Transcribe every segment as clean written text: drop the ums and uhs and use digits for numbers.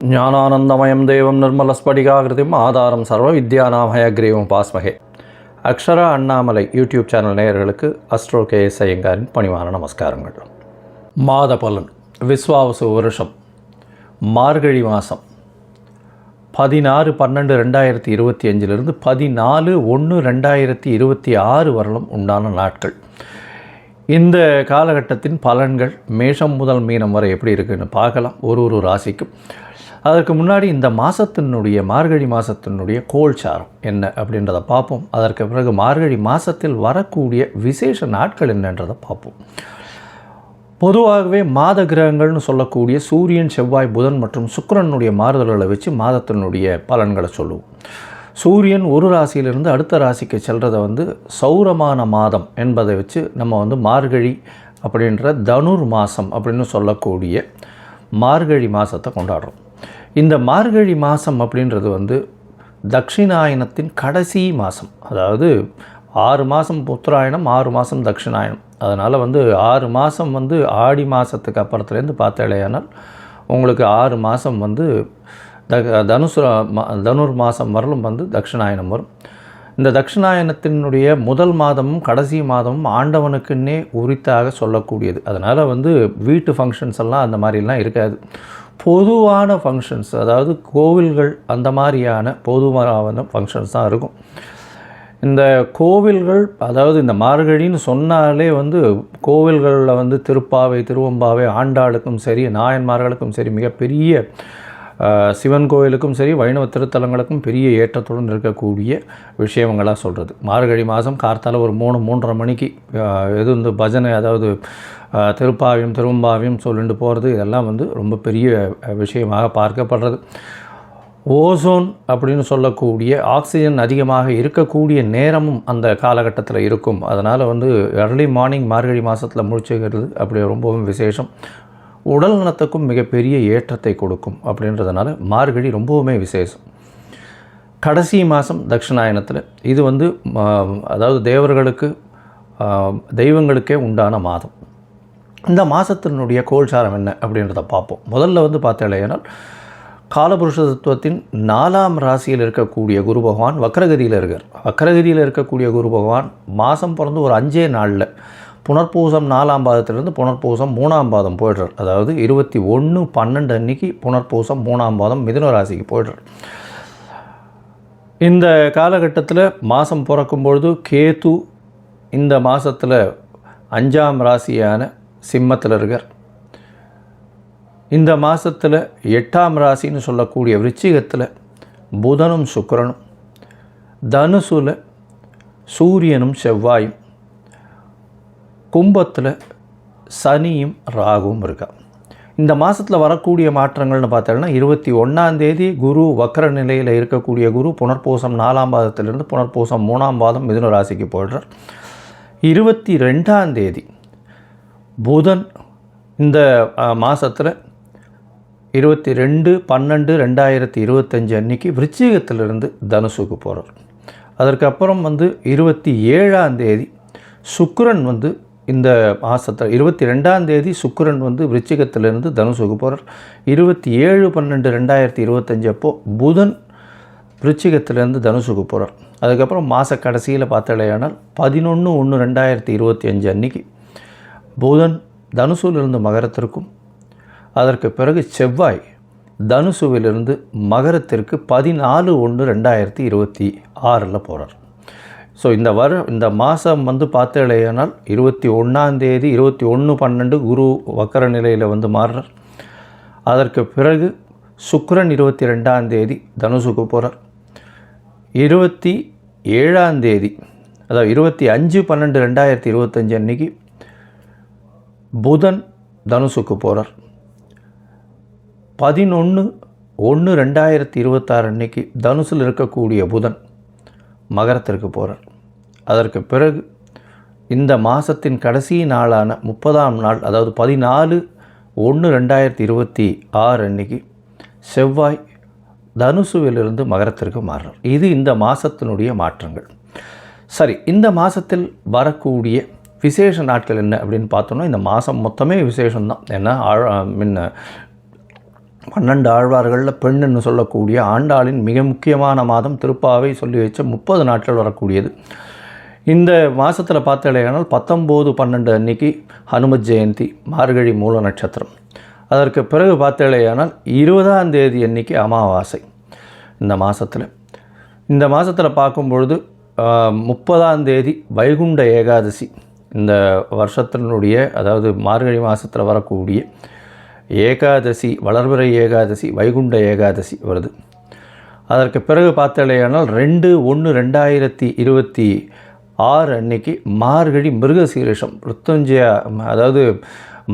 ஞானானந்தமயம் தேவம் நிர்மலஸ்படிகாகிருதிம் ஆதாரம் சர்வ வித்யாநாமயக்ரீவம் பாஸ்மகே. அக்ஷரா அண்ணாமலை யூடியூப் சேனல் நேயர்களுக்கு அஸ்ட்ரோ KS ஐயங்காரின் பணிவான நமஸ்காரங்கள். மாத பலன் விஸ்வாவசு வருஷம் மார்கழி மாதம் 16/12/2025 14/1/2026 வரலும் உண்டான நாட்கள். இந்த காலகட்டத்தின் பலன்கள் மேஷம் முதல் மீனம் வரை எப்படி இருக்குன்னு பார்க்கலாம், ஒரு ராசிக்கும். அதற்கு முன்னாடி இந்த மாதத்தினுடைய மார்கழி மாதத்தினுடைய கோல்சாரம் என்ன அப்படின்றத பார்ப்போம். அதற்கு பிறகு மார்கழி மாதத்தில் வரக்கூடிய விசேஷ நாட்கள் என்னன்றதை பார்ப்போம். பொதுவாகவே மாத கிரகங்கள்னு சொல்லக்கூடிய சூரியன், செவ்வாய், புதன் மற்றும் சுக்கிரனுடைய மாறுதல்களை வச்சு மாதத்தினுடைய பலன்களை சொல்லுவோம். சூரியன் ஒரு ராசியிலிருந்து அடுத்த ராசிக்கு செல்கிறத சௌரமான மாதம் என்பதை வச்சு நம்ம மார்கழி அப்படின்ற தனுர் மாதம் அப்படின்னு சொல்லக்கூடிய மார்கழி மாதத்தை கொண்டாடுறோம். இந்த மார்கழி மாதம் அப்படின்றது தட்சிணாயனத்தின் கடைசி மாதம். அதாவது 6 மாதம் உத்தராயணம், 6 மாதம் தட்சிணாயனம். அதனால் 6 மாதம் ஆடி மாதத்துக்கு அப்புறத்துலேருந்து பார்த்தாலேயானால் உங்களுக்கு 6 மாதம் தனுர் மாதம் வரலும் தட்சிணாயனம் வரும். இந்த தட்சிணாயனத்தினுடைய முதல் மாதமும் கடைசி மாதமும் ஆண்டவனுக்குன்னே உரித்தாக சொல்லக்கூடியது. அதனால் வீட்டு ஃபங்க்ஷன்ஸ் எல்லாம் அந்த மாதிரிலாம் இருக்காது. பொதுவான ஃபங்க்ஷன்ஸ், அதாவது கோவில்கள் அந்த மாதிரியான பொதுவான ஃபங்க்ஷன்ஸ் தான் இருக்கும். இந்த கோவில்கள், அதாவது இந்த மார்கழின்னு சொன்னாலே கோவில்களில் திருப்பாவை, திருவம்பாவை, ஆண்டாளுக்கும் சரி, நாயன்மார்களுக்கும் சரி, மிகப்பெரிய சிவன் கோவிலுக்கும் சரி, வைணவ திருத்தலங்களுக்கும் பெரிய ஏற்றத்துடன் இருக்கக்கூடிய விஷயங்களாக சொல்கிறது. மார்கழி மாதம் கார்த்தால ஒரு 3-3:30 மணிக்கு பஜனை, அதாவது திருப்பாவையும் திருவம்பாவையும் சொல்லிட்டு போகிறது, இதெல்லாம் ரொம்ப பெரிய விஷயமாக பார்க்கப்படுறது. ஓசோன் அப்படின்னு சொல்லக்கூடிய ஆக்சிஜன் அதிகமாக இருக்கக்கூடிய நேரமும் அந்த காலகட்டத்தில் இருக்கும். அதனால் எர்லி மார்னிங் மார்கழி மாதத்தில் முழிச்சுக்கிறது அப்படி ரொம்பவும் விசேஷம். உடல் நலத்துக்கும் மிகப்பெரிய ஏற்றத்தை கொடுக்கும். அப்படின்றதுனால மார்கழி ரொம்பவுமே விசேஷம். கடைசி மாதம் தட்சிணாயனத்தில் இது அதாவது தேவர்களுக்கு, தெய்வங்களுக்கே உண்டான மாதம். இந்த மாதத்தினுடைய கோல்சாரம் என்ன அப்படின்றத பார்ப்போம். முதல்ல பார்த்தாலேனால் காலபுருஷ தத்துவத்தின் 4ஆம் ராசியில் இருக்கக்கூடிய குரு பகவான் வக்ரகதியில் இருக்கார். வக்ரகதியில் இருக்கக்கூடிய குரு பகவான் மாதம் பிறந்து ஒரு 5 நாளில் புனர்பூசம் 4ஆம் பாதத்திலிருந்து புனர்பூசம் 3ஆம் பாதம் போய்டுறார். அதாவது 21/12 அன்னைக்கு புனர்பூசம் 3ஆம் பாதம் மிதுன ராசிக்கு போய்டுறார். இந்த காலகட்டத்தில் மாதம் பிறக்கும்பொழுது கேது இந்த மாதத்தில் 5ஆம் ராசியான சிம்மத்தில் இருக்கார். இந்த மாதத்தில் 8ஆம் ராசின்னு சொல்லக்கூடிய விருச்சிகத்தில் புதனும் சுக்கிரனும், தனுசுல சூரியனும் செவ்வாயும், கும்பத்தில் சனியும் ராகுவும் இருக்கா. இந்த மாதத்தில் வரக்கூடிய மாற்றங்கள்னு பார்த்தோம்னா 21ஆம் தேதி குரு வக்ர நிலையில் இருக்கக்கூடிய குரு புனர்பூசம் 4ஆம் பாதத்திலிருந்து புனர்பூசம் 3ஆம் பாதம் மிதுன ராசிக்கு போய்டுறார். 22ஆம் தேதி புதன் இந்த மாதத்தில் 22/12/2025 அன்னைக்கு விருச்சிகத்திலிருந்து தனுசுக்கு போகிறார். அதற்கப்புறம் 27ஆம் தேதி சுக்கிரன் இந்த மாதத்தில் 22ஆம் தேதி சுக்கிரன் விருச்சிகத்திலிருந்து தனுசுக்கு போகிறார். 27/12/2025 அப்போது புதன் விருச்சிகத்திலிருந்து தனுசுக்கு போகிறார். அதுக்கப்புறம் மாத கடைசியில் பார்த்தாலேயானால் 11/1/2025 அன்னைக்கு புதன் தனுசுவிலிருந்து மகரத்திற்கும், அதற்கு பிறகு செவ்வாய் தனுசுவிலிருந்து மகரத்திற்கு 14/1/2026 போகிறார். ஸோ இந்த மாதம் பார்த்தாலேயானால் 21ஆம் தேதி 21/12 குரு வக்கர நிலையில் மாறுறார். அதற்கு பிறகு சுக்கிரன் 22ஆம் தேதி தனுசுக்கு போகிறார். 27ஆம் தேதி, அதாவது 25/12/2025 அன்னைக்கு புதன் தனுசுக்கு போகிறார். 11/1/2026 அன்னைக்கு தனுசில் இருக்கக்கூடிய புதன் மகரத்திற்கு போகிறார். அதற்கு பிறகு இந்த மாதத்தின் கடைசி நாளான 30ஆம் நாள், அதாவது 14/1/2026 அன்னைக்கு செவ்வாய் தனுசுவிலிருந்து மகரத்திற்கு மாறுறார். இது இந்த மாதத்தினுடைய மாற்றங்கள். சரி, இந்த மாதத்தில் வரக்கூடிய விசேஷ நாட்கள் என்ன அப்படின்னு பார்த்தோம்னா, இந்த மாதம் மொத்தமே விசேஷம்தான். ஏன்னா 12 ஆழ்வார்களில் பெண்ணுன்னு சொல்லக்கூடிய ஆண்டாளின் மிக முக்கியமான மாதம் திருப்பாவை சொல்லி வச்ச 30 நாட்கள் வரக்கூடியது. இந்த மாதத்தில் பார்த்தலையானால் 19/12 அன்னைக்கு ஹனுமத் ஜெயந்தி, மார்கழி மூல நட்சத்திரம். அதற்கு பிறகு பார்த்தலையானால் 20ஆம் தேதி அன்னைக்கு அமாவாசை. இந்த மாதத்தில் பார்க்கும்பொழுது 30ஆம் தேதி வைகுண்ட ஏகாதசி. இந்த வருஷத்தினுடைய அதாவது மார்கழி மாதத்தில் வரக்கூடிய ஏகாதசி, வளர்பிறை ஏகாதசி, வைகுண்ட ஏகாதசி வருது. அதற்கு பிறகு பார்த்தலையானால் 2/1/2026 அன்னைக்கு மார்கழி மிருகசீரிஷம், மிருத்யுஞ்சய, அதாவது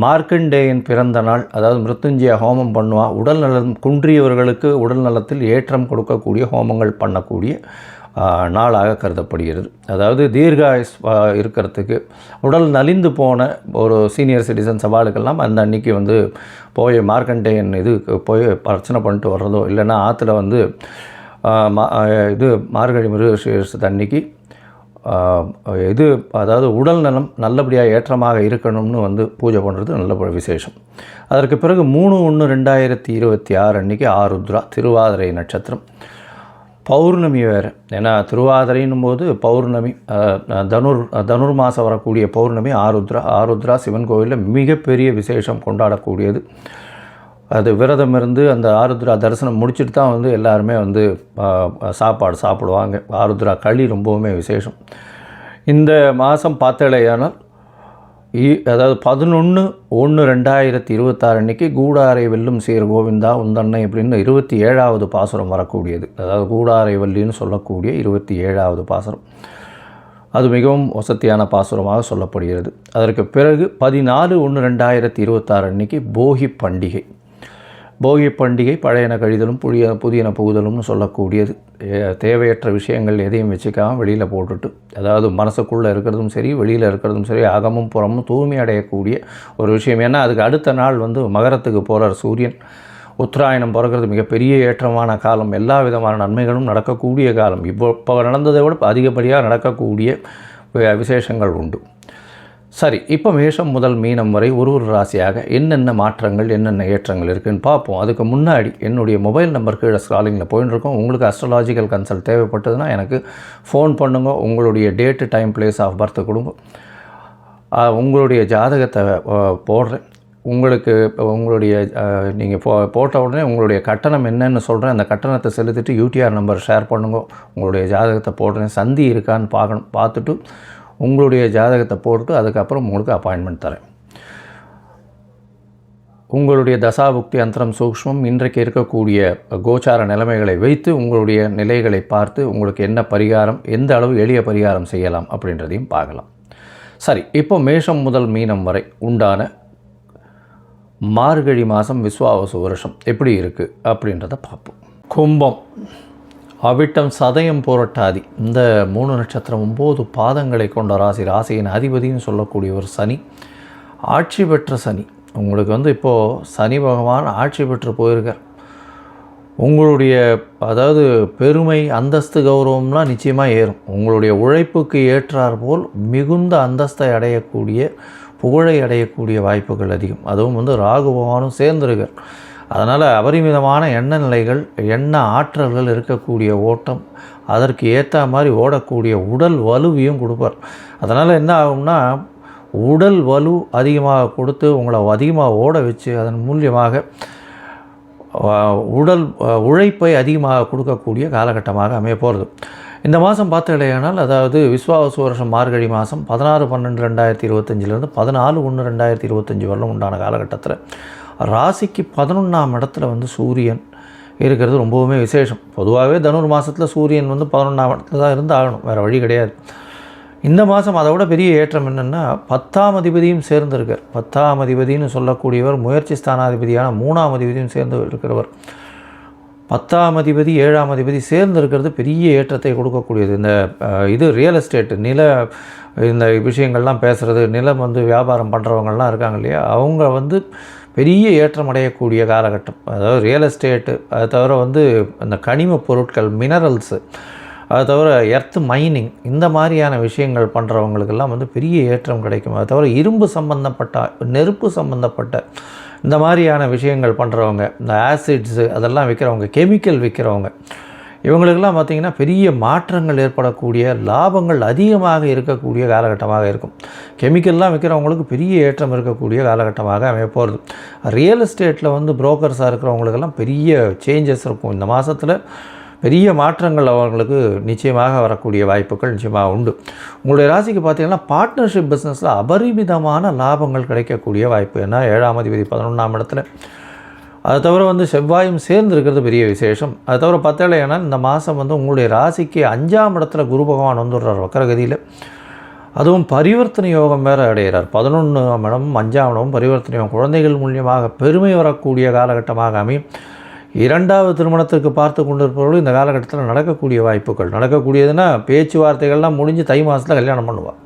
மார்க்கண்டேயன் பிறந்த நாள். அதாவது மிருத்யுஞ்சய ஹோமம் பண்ணுவான். உடல் நலம் குன்றியவர்களுக்கு உடல் நலத்தில் ஏற்றம் கொடுக்கக்கூடிய ஹோமங்கள் பண்ணக்கூடிய நாளாக கருதப்படுகிறது. அதாவது தீர்காயுஸ் இருக்கிறதுக்கு, உடல் நலிந்து போன ஒரு சீனியர் சிட்டிசன் சவாலுக்கெல்லாம் அந்த அன்னைக்கு வந்து போய் மார்க்கண்டேயன் இது போய் பிரச்சனை பண்ணிட்டு வர்றதோ, இல்லைன்னா ஆற்றுல வந்து இது மார்கழி மிருகசீரிஷத்து அன்னைக்கு இது அதாவது உடல் நலம் நல்லபடியாக ஏற்றமாக இருக்கணும்னு வந்து பூஜை பண்ணுறது நல்ல விசேஷம். அதற்கு பிறகு 3/1/2026 அன்றைக்கி ஆருத்ரா, திருவாதிரை நட்சத்திரம், பௌர்ணமி வேறு. ஏன்னா திருவாதிரைன்னும் போது பௌர்ணமி, தனுர் மாதம் வரக்கூடிய பௌர்ணமி ஆருத்ரா சிவன் கோவிலில் மிகப்பெரிய விசேஷம் கொண்டாடக்கூடியது. அது விரதம் இருந்து அந்த ஆருத்ரா தரிசனம் முடிச்சுட்டு தான் வந்து எல்லாருமே வந்து சாப்பாடு சாப்பிடுவாங்க. ஆருத்ரா களி ரொம்பவுமே விசேஷம். இந்த மாதம் பார்த்தலையானால் அதாவது 11/1/2026 அன்றைக்கி கூடாரை வெல்லும் சீர் கோவிந்தா உந்தன்னை அப்படின்னு 27வது பாசுரம் வரக்கூடியது. அதாவது கூடாரை வல்லின்னு சொல்லக்கூடிய 27வது பாசுரம். அது மிகவும் வசதியான பாசுரமாக சொல்லப்படுகிறது. அதற்கு பிறகு 14/1/2026 அன்றைக்கி போகி பண்டிகை. போகி பண்டிகை பழையன கழிதலும் புதியன புகுதலும்னு சொல்லக்கூடியது. தேவையற்ற விஷயங்கள் எதையும் வச்சுக்காமல் வெளியில் போட்டுட்டு, அதாவது மனசுக்குள்ளே இருக்கிறதும் சரி வெளியில் இருக்கிறதும் சரி அகமும் புறமும் தூய்மை அடையக்கூடிய ஒரு விஷயம். ஏன்னா அதுக்கு அடுத்த நாள் வந்து மகரத்துக்கு போகிறார் சூரியன். உத்தராயணம் பிறக்கிறது மிகப்பெரிய ஏற்றமான காலம். எல்லா விதமான நன்மைகளும் நடக்கக்கூடிய காலம். இப்போ நடந்ததை விட அதிகப்படியாக நடக்கக்கூடிய விசேஷங்கள் உண்டு. சரி, இப்போ மேஷம் முதல் மீனம் வரை ஒரு ராசியாக என்னென்ன மாற்றங்கள் என்னென்ன ஏற்றங்கள் இருக்குதுன்னு பார்ப்போம். அதுக்கு முன்னாடி என்னுடைய மொபைல் நம்பர் கீழே ஸ்க்ராலிங்கில் போயின்னு இருக்கோம். உங்களுக்கு அஸ்ட்ராலாஜிக்கல் கன்சல்ட் தேவைப்பட்டதுன்னா எனக்கு ஃபோன் பண்ணுங்க. உங்களுடைய date, time, place of birth கொடுங்க. உங்களுடைய ஜாதகத்தை போடுறேன். உங்களுக்கு உங்களுடைய நீங்கள் போட்ட உடனே உங்களுடைய கட்டணம் என்னென்னு சொல்கிறேன். அந்த கட்டணத்தை செலுத்திட்டு யூடிஆர் நம்பர் ஷேர் பண்ணுங்க. உங்களுடைய ஜாதகத்தை போடுறேன். சந்தி இருக்கான்னு பார்க்கணும். பார்த்துட்டு உங்களுடைய ஜாதகத்தை போட்டு அதுக்கப்புறம் உங்களுக்கு அப்பாயின்மெண்ட் தரேன். உங்களுடைய தசாபுக்தி அந்தரம் சூக்ஷ்மம் இன்றைக்கு இருக்கக்கூடிய கோச்சார நிலைமைகளை வைத்து உங்களுடைய நிலைகளை பார்த்து உங்களுக்கு என்ன பரிகாரம், எந்த அளவு எளிய பரிகாரம் செய்யலாம் அப்படின்றதையும் பார்க்கலாம். சரி, இப்போ மேஷம் முதல் மீனம் வரை உண்டான மார்கழி மாதம் விஸ்வாவசு வருஷம் எப்படி இருக்குது அப்படின்றத பார்ப்போம். கும்பம், அவிட்டம், சதயம், புரட்டாதி இந்த 3 நட்சத்திரம் 9 பாதங்களை கொண்ட ராசி. ராசியின் அதிபதினு சொல்லக்கூடிய ஒரு சனி, ஆட்சி பெற்ற சனி. உங்களுக்கு வந்து இப்போது சனி பகவான் ஆட்சி பெற்று போயிருக்கார். உங்களுடைய அதாவது பெருமை, அந்தஸ்து, கௌரவம்லாம் நிச்சயமாக ஏறும். உங்களுடைய உழைப்புக்கு ஏற்றார் போல் மிகுந்த அந்தஸ்தை அடையக்கூடிய, புகழை அடையக்கூடிய வாய்ப்புகள் அதிகம். அதுவும் வந்து ராகு பகவானும் சேர்ந்திருக்கார். அதனால் அபரிமிதமான எண்ண நிலைகள், எண்ண ஆற்றல்கள் இருக்கக்கூடிய ஓட்டம், அதற்கு ஏற்ற மாதிரி ஓடக்கூடிய உடல் வலுவையும் கொடுப்பார். அதனால் என்ன ஆகும்னா, உடல் வலு அதிகமாக கொடுத்து உங்களை அதிகமாக ஓட வச்சு அதன் மூலியமாக உடல் உழைப்பை அதிகமாக கொடுக்கக்கூடிய காலகட்டமாக அமைய போகிறது. இந்த மாதம் பார்த்தீங்களேனால், அதாவது விஸ்வாவசு வருஷம் மார்கழி மாதம் 16/12/2025 14/1/2025 வரலும் உண்டான காலகட்டத்தில் ராசிக்கு 11ஆம் இடத்துல வந்து சூரியன் இருக்கிறது ரொம்பவுமே விசேஷம். பொதுவாகவே தனுர் மாதத்தில் சூரியன் வந்து 11ஆம் இடத்துல தான் இருந்து ஆகணும், வேறு வழி கிடையாது. இந்த மாதம் அதை விட பெரிய ஏற்றம் என்னென்னா 10ஆம் அதிபதியும் சேர்ந்திருக்கார். 10ஆம் அதிபதினு சொல்லக்கூடியவர் முயற்சி ஸ்தானாதிபதியான 3ஆம் அதிபதியும் சேர்ந்து இருக்கிறவர். 10ஆம் அதிபதி 7ஆம் அதிபதி சேர்ந்து இருக்கிறது பெரிய ஏற்றத்தை கொடுக்கக்கூடியது. இது ரியல் எஸ்டேட், நில இந்த விஷயங்கள்லாம் பேசுகிறது, நிலம் வந்து வியாபாரம் பண்ணுறவங்கள்லாம் இருக்காங்க இல்லையா, அவங்க வந்து பெரிய ஏற்றம் அடையக்கூடிய காலகட்டம். அதாவது ரியல் எஸ்டேட்டு, அதை தவிர வந்து அந்த கனிம பொருட்கள், மினரல்ஸு, அதை தவிர எர்த் மைனிங், இந்த மாதிரியான விஷயங்கள் பண்ணுறவங்களுக்கெல்லாம் வந்து பெரிய ஏற்றம் கிடைக்கும். அதை தவிர இரும்பு சம்பந்தப்பட்ட, நெருப்பு சம்பந்தப்பட்ட இந்த மாதிரியான விஷயங்கள் பண்ணுறவங்க, இந்த ஆசிட்ஸு அதெல்லாம் விற்கிறவங்க, கெமிக்கல் விற்கிறவங்க, இவங்களுக்கெல்லாம் பார்த்திங்கன்னா பெரிய மாற்றங்கள் ஏற்படக்கூடிய, லாபங்கள் அதிகமாக இருக்கக்கூடிய காலகட்டமாக இருக்கும். கெமிக்கல்லாம் விற்கிறவங்களுக்கு பெரிய ஏற்றம் இருக்கக்கூடிய காலகட்டமாக அமைய போகிறது. ரியல் எஸ்டேட்டில் வந்து புரோக்கர்ஸாக இருக்கிறவங்களுக்கெல்லாம் பெரிய சேஞ்சஸ் இருக்கும். இந்த மாதத்தில் பெரிய மாற்றங்கள் அவர்களுக்கு நிச்சயமாக வரக்கூடிய வாய்ப்புகள் நிச்சயமாக உண்டு. உங்களுடைய ராசிக்கு பார்த்திங்கன்னா பார்ட்னர்ஷிப் பிஸ்னஸில் அபரிமிதமான லாபங்கள் கிடைக்கக்கூடிய வாய்ப்பு. ஏன்னா 7ஆம் அதிபதி 11ஆம் இடத்துல, அதை தவிர வந்து செவ்வாயும் சேர்ந்து இருக்கிறது பெரிய விசேஷம். அதை தவிர பார்த்தேன்னா இந்த மாதம் வந்து உங்களுடைய ராசிக்கு 5ஆம் இடத்துல குரு பகவான் வந்துடுறார் வக்கரகதியில். அதுவும் பரிவர்த்தனை யோகம் வேறு அடைகிறார். 11ஆம் இடமும் 5ஆம் இடமும் பரிவர்த்தனை யோகம், குழந்தைகள் மூலியமாக பெருமை வரக்கூடிய காலகட்டமாக அமையும். 2வது திருமணத்திற்கு பார்த்து கொண்டிருப்பவர்கள் இந்த காலகட்டத்தில் நடக்கக்கூடிய வாய்ப்புகள், நடக்கக்கூடியதுன்னா பேச்சுவார்த்தைகள்லாம் முடிஞ்சு தை மாதத்தில் கல்யாணம் பண்ணுவாள்.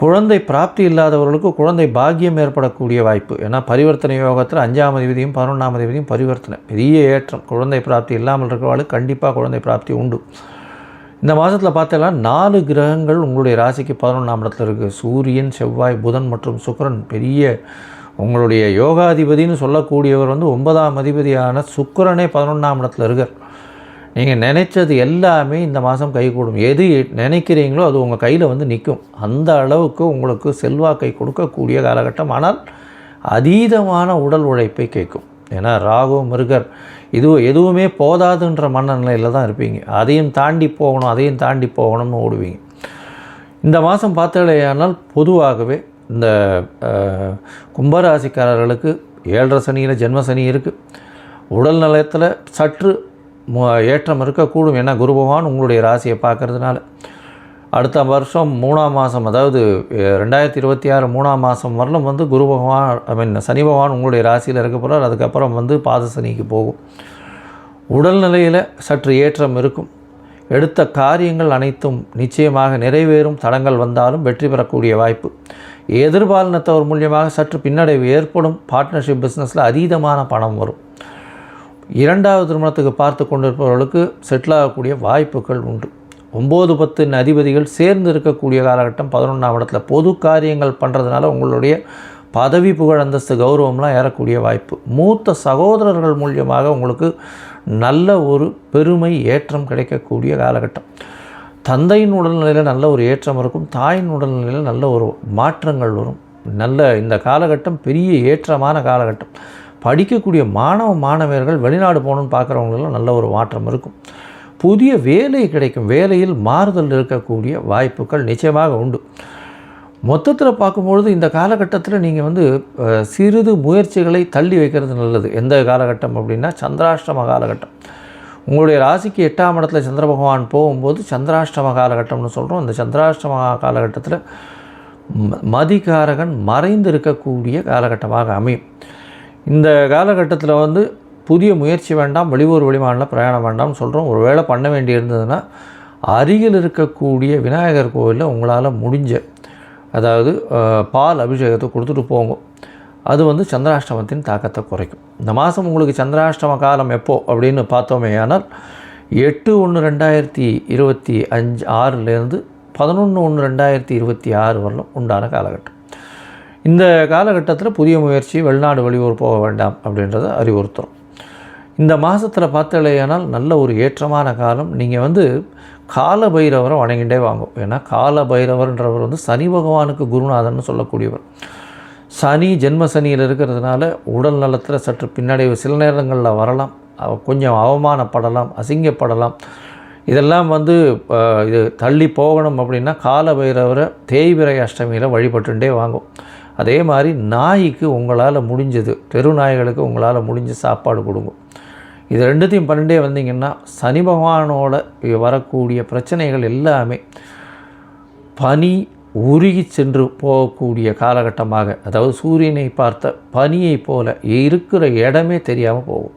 குழந்தை பிராப்தி இல்லாதவர்களுக்கு குழந்தை பாக்கியம் ஏற்படக்கூடிய வாய்ப்பு. ஏன்னா பரிவர்த்தனை யோகத்தில் 5ஆம் அதிபதியும் 11ஆம் அதிபதியும் பரிவர்த்தனை, பெரிய ஏற்றம். குழந்தை பிராப்தி இல்லாமல் இருக்கிறவர்களுக்கு கண்டிப்பாக குழந்தை பிராப்தி உண்டு. இந்த மாதத்தில் பார்த்தீங்கன்னா 4 கிரகங்கள் உங்களுடைய ராசிக்கு 11ஆம் இடத்துல இருக்குது. சூரியன், செவ்வாய், புதன் மற்றும் சுக்கிரன். பெரிய உங்களுடைய யோகாதிபதினு சொல்லக்கூடியவர் வந்து 9ஆம் அதிபதியான சுக்கிரனே 11ஆம் இடத்துல இருக்கார். நீங்கள் நினைச்சது எல்லாமே இந்த மாதம் கைகூடும். எது நினைக்கிறீங்களோ அது உங்கள் கையில் வந்து நிற்கும். அந்த அளவுக்கு உங்களுக்கு செல்வாக்கை கொடுக்கக்கூடிய காலகட்டம். ஆனால் அதீதமான உடல் உழைப்பை கேட்கும். ஏன்னா ராகு, மிருகர் எதுவுமே போதாதுன்ற மனநிலையில் தான் இருப்பீங்க. அதையும் தாண்டி போகணும்னு ஓடுவீங்க. இந்த மாதம் பார்த்தீங்களேயானால் பொதுவாகவே இந்த கும்பராசிக்காரர்களுக்கு 7.5 சனியில் ஜென்ம சனி இருக்குது. உடல் நலத்தில் சற்று ஏற்றம் இருக்கக்கூடும். ஏன்னா குரு பகவான் உங்களுடைய ராசியை பார்க்கறதுனால. அடுத்த வருஷம் 3ஆம் மாதம், அதாவது 2026 3ஆம் மாதம் வரலும் வந்து குரு பகவான் சனி பகவான் உங்களுடைய ராசியில் இருக்க போகிறார். அதுக்கப்புறம் வந்து பாத சனிக்கு போகும். உடல்நிலையில் சற்று ஏற்றம் இருக்கும். எடுத்த காரியங்கள் அனைத்தும் நிச்சயமாக நிறைவேறும். தடங்கள் வந்தாலும் வெற்றி பெறக்கூடிய வாய்ப்பு. எதிர்பாலினத்தவர் மூலியமாக சற்று பின்னடைவு ஏற்படும். பார்ட்னர்ஷிப் பிஸ்னஸில் அதீதமான பணம் வரும். 2வது திருமணத்துக்கு பார்த்து கொண்டிருப்பவர்களுக்கு செட்டில் ஆகக்கூடிய வாய்ப்புகள் உண்டு. 9, 10 அதிபதிகள் சேர்ந்து இருக்கக்கூடிய காலகட்டம். 11ஆம் இடத்துல பொது காரியங்கள் பண்ணுறதுனால உங்களுடைய பதவி, புகழ், அந்தஸ்து, கௌரவம்லாம் ஏறக்கூடிய வாய்ப்பு. மூத்த சகோதரர்கள் மூலியமாக உங்களுக்கு நல்ல ஒரு பெருமை, ஏற்றம் கிடைக்கக்கூடிய காலகட்டம். தந்தையின் உடல்நிலையில் நல்ல ஒரு ஏற்றம் இருக்கும். தாயின் உடல்நிலையில் நல்ல ஒரு மாற்றங்கள் வரும். இந்த காலகட்டம் பெரிய ஏற்றமான காலகட்டம். படிக்கக்கூடிய மாணவர்கள் வெளிநாடு போகணுன்னு பார்க்குறவங்களெல்லாம் நல்ல ஒரு மாற்றம் இருக்கும். புதிய வேலை கிடைக்கும். வேலையில் மாறுதல் இருக்கக்கூடிய வாய்ப்புகள் நிச்சயமாக உண்டு. மொத்தத்தில் பார்க்கும்பொழுது இந்த காலகட்டத்தில் நீங்கள் வந்து சிறிது முயற்சிகளை தள்ளி வைக்கிறது நல்லது. எந்த காலகட்டம் அப்படின்னா சந்திராஷ்டம காலகட்டம். உங்களுடைய ராசிக்கு 8ஆம் இடத்துல சந்திர பகவான் போகும்போது சந்திராஷ்டம காலகட்டம்னு சொல்கிறோம். இந்த சந்திராஷ்டம காலகட்டத்தில் மதிகாரகன் மறைந்து இருக்கக்கூடிய காலகட்டமாக அமையும். இந்த காலகட்டத்தில் வந்து புதிய முயற்சி வேண்டாம், வெளியூர் வெளிமாநில பிரயாணம் வேண்டாம்னு சொல்கிறோம். ஒரு வேளை பண்ண வேண்டி இருந்ததுன்னா அருகில் இருக்கக்கூடிய விநாயகர் கோவிலில் உங்களால் முடிஞ்ச, அதாவது பால் அபிஷேகத்தை கொடுத்துட்டு போங்க. அது வந்து சந்திராஷ்டமத்தின் தாக்கத்தை குறைக்கும். இந்த மாதம் உங்களுக்கு சந்திராஷ்டம காலம் எப்போ அப்படின்னு பார்த்தோமே ஆனால் 8/1/2026 11/1/2026 வரலும் உண்டான காலகட்டம். இந்த காலகட்டத்தில் புதிய முயற்சி, வெளிநாடு வெளியூர் போக வேண்டாம் அப்படின்றத அறிவுறுத்துகிறோம். இந்த மாதத்தில் பார்த்தலையானால் நல்ல ஒரு ஏற்றமான காலம். நீங்கள் வந்து கால பைரவரை வணங்கிட்டே வாங்கும். ஏன்னா கால பைரவர்ன்றவர் வந்து சனி பகவானுக்கு குருநாதன்னு சொல்லக்கூடியவர். சனி ஜென்ம சனியில் இருக்கிறதுனால உடல் நலத்தில் சற்று பின்னடைவு சில நேரங்களில் வரலாம். கொஞ்சம் அவமானப்படலாம், அசிங்கப்படலாம். இதெல்லாம் வந்து இது தள்ளி போகணும் அப்படின்னா கால பைரவரை தேய்பிறை அஷ்டமியில் வழிபட்டுட்டே வாங்கும். அதே மாதிரி நாய்க்கு உங்களால் முடிஞ்சது, தெரு நாய்களுக்கு உங்களால் முடிஞ்ச சாப்பாடு கொடுங்க. இது ரெண்டுத்தையும் பண்ணிட்டே வந்தீங்கன்னா சனி பகவானோட வரக்கூடிய பிரச்சனைகள் எல்லாமே பனி உருகி சென்று போகக்கூடிய காலகட்டமாக, அதாவது சூரியனை பார்த்த பனியை போல இருக்கிற இடமே தெரியாமல் போகும்.